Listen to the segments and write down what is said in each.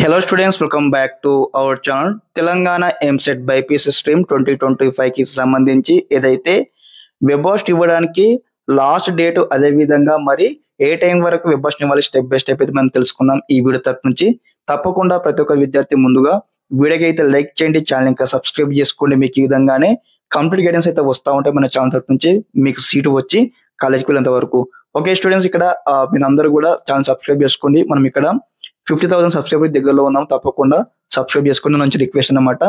Hello students, welcome back to our channel. Telangana EAMCET BiPC stream 2025 కి సంబంధించి ఏదైతే వెబ్ ఇవ్వడానికి లాస్ట్ డేట్ అదే విధంగా మరి ఏ టైం వరకు వెబ్ ఇవ్వాలి స్టెప్ బై స్టెప్ అయితే మనం తెలుసుకుందాం ఈ వీడియో తరపు నుంచి. తప్పకుండా ప్రతి ఒక్క విద్యార్థి ముందుగా వీడియోకి అయితే లైక్ చేయండి, ఛానల్ ఇంకా సబ్స్క్రైబ్ చేసుకోండి. మీకు ఈ విధంగానే కంప్లీట్ గైడెన్స్ అయితే వస్తూ ఉంటాయి మన ఛానల్ తరపు నుంచి మీకు సీటు వచ్చి కాలేజ్కి వెళ్ళేంత వరకు. ఓకే స్టూడెంట్స్, ఇక్కడ మీరు అందరూ కూడా ఛానల్ సబ్స్క్రైబ్ చేసుకోండి. మనం ఇక్కడ 50,000 సబ్స్క్రైబర్ దగ్గరలో ఉన్నాం. తప్పకుండా సబ్స్క్రైబ్ చేసుకుని నుంచి రిక్వెస్ట్ అనమాట.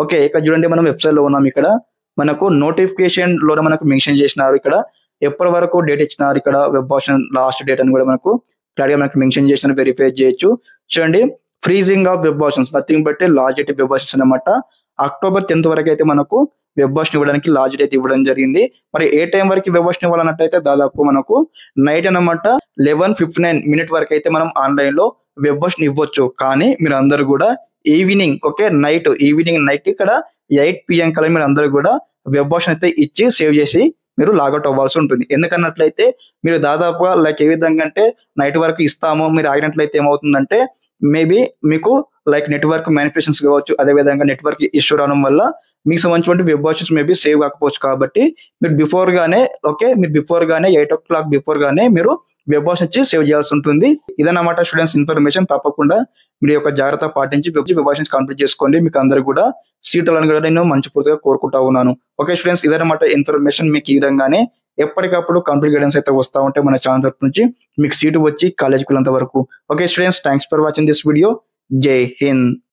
ఓకే, ఇక్కడ చూడండి మనం వెబ్సైట్ లో ఉన్నాం. ఇక్కడ మనకు నోటిఫికేషన్ లో మనకు మెన్షన్ చేసినారు. ఇక్కడ ఎప్పటి వరకు డేట్ ఇచ్చినారు, ఇక్కడ వెబ్ ఆప్షన్ లాస్ట్ డేట్ అని కూడా మనకు క్లారిటీగా మనకు మెన్షన్ చేసిన వెరిఫై చేయొచ్చు. చూడండి, freezing of web options nothing but last date web options అనమాట. October 10th వరకు అయితే మనకు వెబ్ ఆప్షన్ ఇవ్వడానికి లాస్ట్ డేట్ అయితే ఇవ్వడం జరిగింది. మరి ఏ టైం వరకు వెబ్ ఆప్షన్ ఇవ్వాలన్నట్టయితే దాదాపు మనకు నైట్ అనమాట 11:59 వరకు అయితే మనం ఆన్లైన్ లో వెబ్ ఆప్షన్ ఇవ్వచ్చు. కానీ మీరు అందరూ కూడా ఈవినింగ్ ఈవినింగ్ నైట్ ఇక్కడ 8 PM కల్లా మీరు అందరూ కూడా వెబ్ ఆప్షన్ అయితే ఇచ్చి సేవ్ చేసి మీరు లాగౌట్ అవ్వాల్సి ఉంటుంది. ఎందుకన్నట్లయితే మీరు దాదాపుగా లైక్ ఏ విధంగా అంటే నైట్ వరకు ఇస్తాము, మీరు ఆగినట్లయితే ఏమవుతుందంటే మేబీ మీకు లైక్ నెట్వర్క్ మ్యానిపులేషన్స్ కావచ్చు, అదే విధంగా నెట్వర్క్ ఇష్యూ రావడం వల్ల మీకు సంబంధించిన వెబ్ ఆప్షన్స్ మేబీ సేవ్ కాకపోవచ్చు. కాబట్టి మీరు బిఫోర్ గానే 8 o'clock బిఫోర్ గానే మీరు వెబ్ ఆప్షన్ ఇచ్చి సేవ్ చేయాల్సి ఉంటుంది. ఇదన్నమాట స్టూడెంట్స్ ఇన్ఫర్మేషన్. తప్పకుండా మీరు యొక్క జాగ్రత్త పాటించి వెబ్ ఆప్షన్స్ కంప్లీట్ చేసుకోండి. మీకు అందరూ కూడా సీట్లను కూడా నేను మంచి పూర్తిగా కోరుకుంటా ఉన్నాను. ఓకే స్టూడెంట్స్, ఇదన్నమాట ఇన్ఫర్మేషన్. మీకు ఈ విధంగానే ఎప్పటికప్పుడు కంప్లీట్ గైడెన్స్ అయితే వస్తూ ఉంటాయి మన ఛానల్ తరపు నుంచి మీకు సీటు వచ్చి కాలేజ్కి వెళ్ళేంత వరకు. Okay students, thanks for watching this video. జై హింద్.